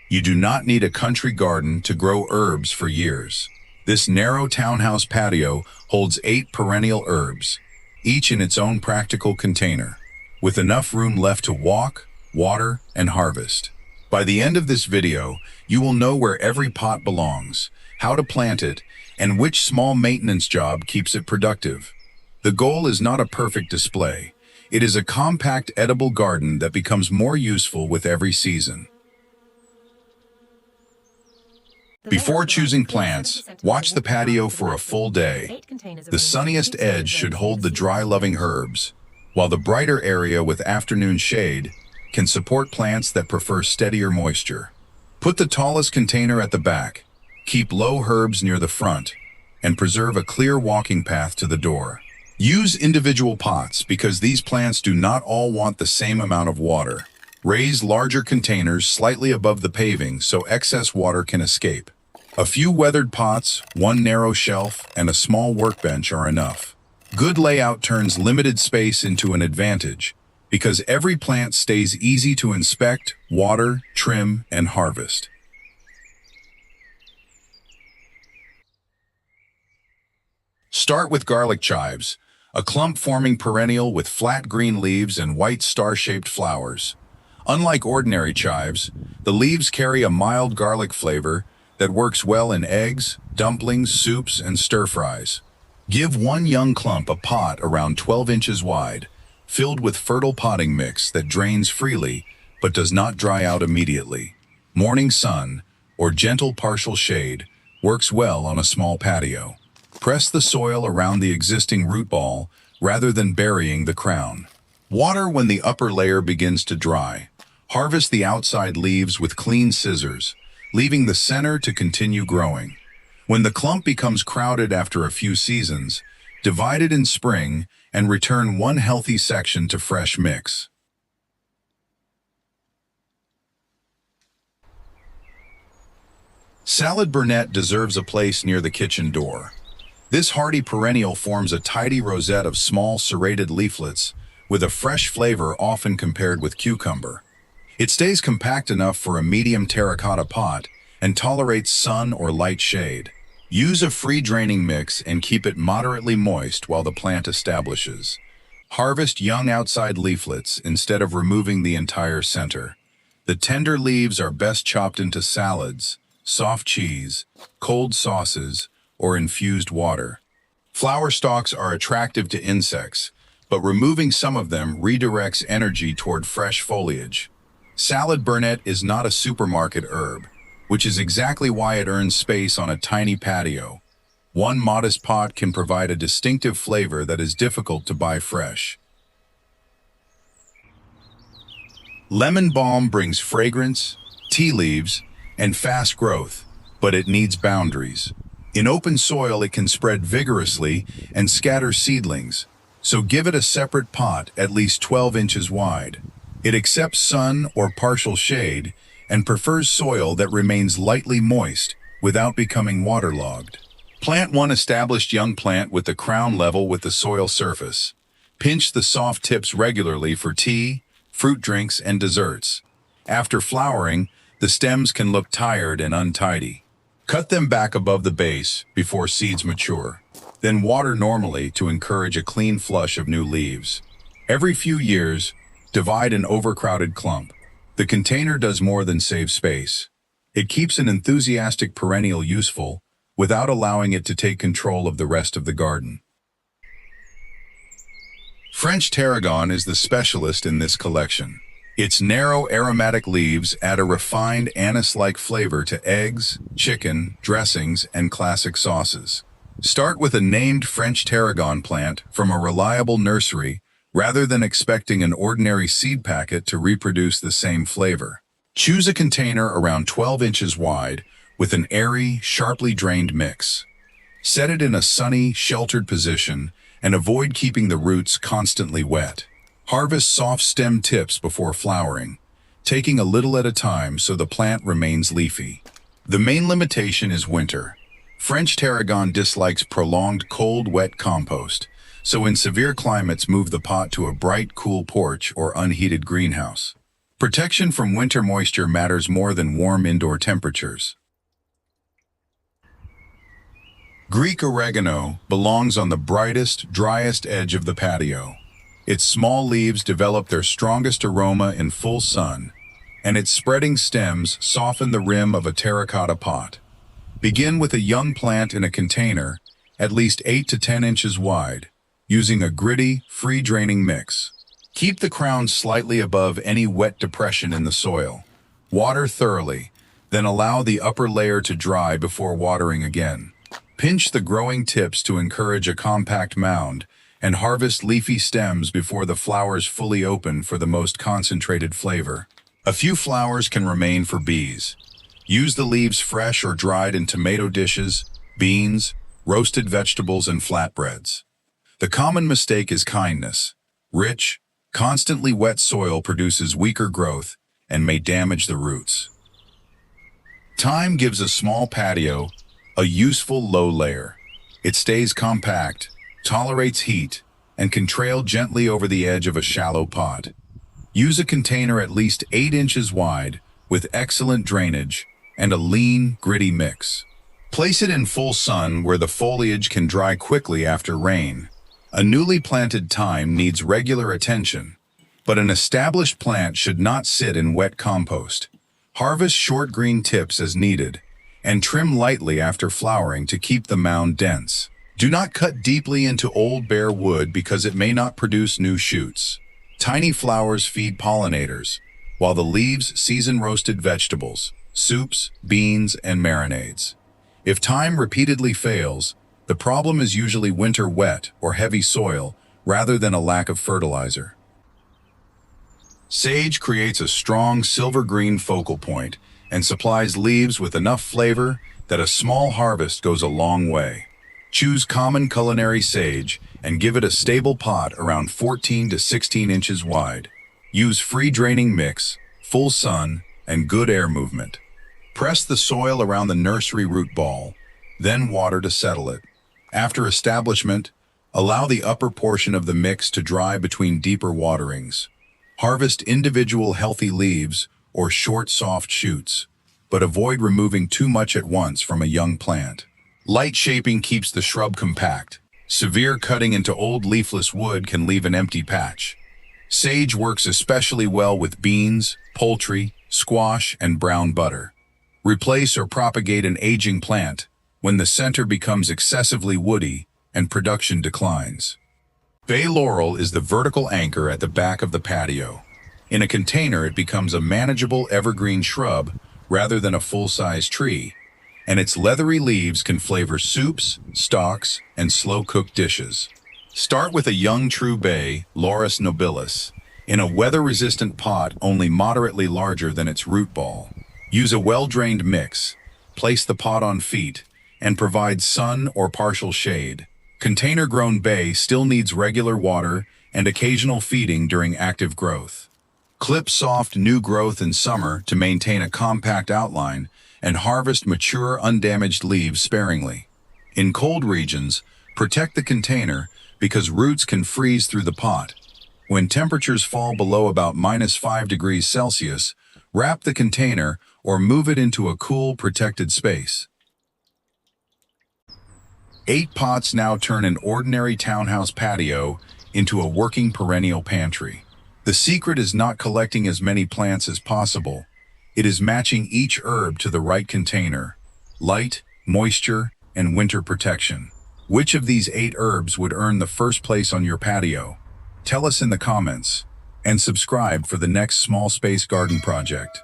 You do not need a country garden to grow herbs for years. This narrow townhouse patio holds 8 perennial herbs, each in its own practical container, with enough room left to walk, water, and harvest. By the end of this video, you will know where every pot belongs, how to plant it, and which small maintenance job keeps it productive. The goal is not a perfect display. It is a compact edible garden that becomes more useful with every season. Before choosing plants, watch the patio for a full day. The sunniest edge should hold the dry-loving herbs, while the brighter area with afternoon shade can support plants that prefer steadier moisture. Put the tallest container at the back, keep low herbs near the front, and preserve a clear walking path to the door. Use individual pots because these plants do not all want the same amount of water. Raise larger containers slightly above the paving so excess water can escape. A few weathered pots, one narrow shelf, and a small workbench are enough. Good layout turns limited space into an advantage because every plant stays easy to inspect, water, trim, and harvest. Start with garlic chives, a clump-forming perennial with flat green leaves and white star-shaped flowers. Unlike ordinary chives, the leaves carry a mild garlic flavor that works well in eggs, dumplings, soups, and stir-fries. Give one young clump a pot around 12 inches wide, filled with fertile potting mix that drains freely but does not dry out immediately. Morning sun, or gentle partial shade, works well on a small patio. Press the soil around the existing root ball rather than burying the crown. Water when the upper layer begins to dry. Harvest the outside leaves with clean scissors, leaving the center to continue growing. When the clump becomes crowded after a few seasons, divide it in spring and return one healthy section to fresh mix. Salad burnet deserves a place near the kitchen door. This hardy perennial forms a tidy rosette of small serrated leaflets with a fresh flavor often compared with cucumber. It stays compact enough for a medium terracotta pot and tolerates sun or light shade. Use a free-draining mix and keep it moderately moist while the plant establishes. Harvest young outside leaflets instead of removing the entire center. The tender leaves are best chopped into salads, soft cheese, cold sauces, or infused water. Flower stalks are attractive to insects, but removing some of them redirects energy toward fresh foliage. Salad burnet is not a supermarket herb, which is exactly why it earns space on a tiny patio. One modest pot can provide a distinctive flavor that is difficult to buy fresh. Lemon balm brings fragrance, tea leaves, and fast growth, but it needs boundaries. In open soil, it can spread vigorously and scatter seedlings, so give it a separate pot at least 12 inches wide. It accepts sun or partial shade and prefers soil that remains lightly moist without becoming waterlogged. Plant one established young plant with the crown level with the soil surface. Pinch the soft tips regularly for tea, fruit drinks, and desserts. After flowering, the stems can look tired and untidy. Cut them back above the base before seeds mature. Then water normally to encourage a clean flush of new leaves. Every few years, divide an overcrowded clump. The container does more than save space. It keeps an enthusiastic perennial useful without allowing it to take control of the rest of the garden. French tarragon is the specialist in this collection. Its narrow aromatic leaves add a refined anise-like flavor to eggs, chicken, dressings, and classic sauces. Start with a named French tarragon plant from a reliable nursery rather than expecting an ordinary seed packet to reproduce the same flavor. Choose a container around 12 inches wide with an airy, sharply drained mix. Set it in a sunny, sheltered position and avoid keeping the roots constantly wet. Harvest soft stem tips before flowering, taking a little at a time so the plant remains leafy. The main limitation is winter. French tarragon dislikes prolonged cold, wet compost, so in severe climates move the pot to a bright, cool porch or unheated greenhouse. Protection from winter moisture matters more than warm indoor temperatures. Greek oregano belongs on the brightest, driest edge of the patio. Its small leaves develop their strongest aroma in full sun, and its spreading stems soften the rim of a terracotta pot. Begin with a young plant in a container, at least 8 to 10 inches wide, using a gritty, free-draining mix. Keep the crown slightly above any wet depression in the soil. Water thoroughly, then allow the upper layer to dry before watering again. Pinch the growing tips to encourage a compact mound, and harvest leafy stems before the flowers fully open for the most concentrated flavor. A few flowers can remain for bees. Use the leaves fresh or dried in tomato dishes, beans, roasted vegetables, and flatbreads. The common mistake is kindness. Rich, constantly wet soil produces weaker growth and may damage the roots. Thyme gives a small patio a useful low layer. It stays compact, tolerates heat, and can trail gently over the edge of a shallow pot. Use a container at least 8 inches wide with excellent drainage and a lean, gritty mix. Place it in full sun where the foliage can dry quickly after rain. A newly planted thyme needs regular attention, but an established plant should not sit in wet compost. Harvest short green tips as needed, and trim lightly after flowering to keep the mound dense. Do not cut deeply into old bare wood because it may not produce new shoots. Tiny flowers feed pollinators, while the leaves season roasted vegetables, soups, beans, and marinades. If thyme repeatedly fails, the problem is usually winter wet or heavy soil rather than a lack of fertilizer. Sage creates a strong silver-green focal point and supplies leaves with enough flavor that a small harvest goes a long way. Choose common culinary sage and give it a stable pot around 14 to 16 inches wide. Use free-draining mix, full sun, and good air movement. Press the soil around the nursery root ball, then water to settle it. After establishment, allow the upper portion of the mix to dry between deeper waterings. Harvest individual healthy leaves or short, soft shoots, but avoid removing too much at once from a young plant. Light shaping keeps the shrub compact. Severe cutting into old leafless wood can leave an empty patch. Sage works especially well with beans, poultry, squash, and brown butter. Replace or propagate an aging plant when the center becomes excessively woody and production declines. Bay laurel is the vertical anchor at the back of the patio. In a container, it becomes a manageable evergreen shrub rather than a full-size tree, and its leathery leaves can flavor soups, stocks, and slow-cooked dishes. Start with a young true bay, Laurus nobilis, in a weather-resistant pot only moderately larger than its root ball. Use a well-drained mix, place the pot on feet, and provide sun or partial shade. Container-grown bay still needs regular water and occasional feeding during active growth. Clip soft new growth in summer to maintain a compact outline and harvest mature undamaged leaves sparingly. In cold regions, protect the container because roots can freeze through the pot. When temperatures fall below about -5 degrees Celsius, wrap the container or move it into a cool, protected space. 8 pots now turn an ordinary townhouse patio into a working perennial pantry. The secret is not collecting as many plants as possible. It is matching each herb to the right container: light, moisture, and winter protection. Which of these 8 herbs would earn the first place on your patio? Tell us in the comments, and subscribe for the next small space garden project.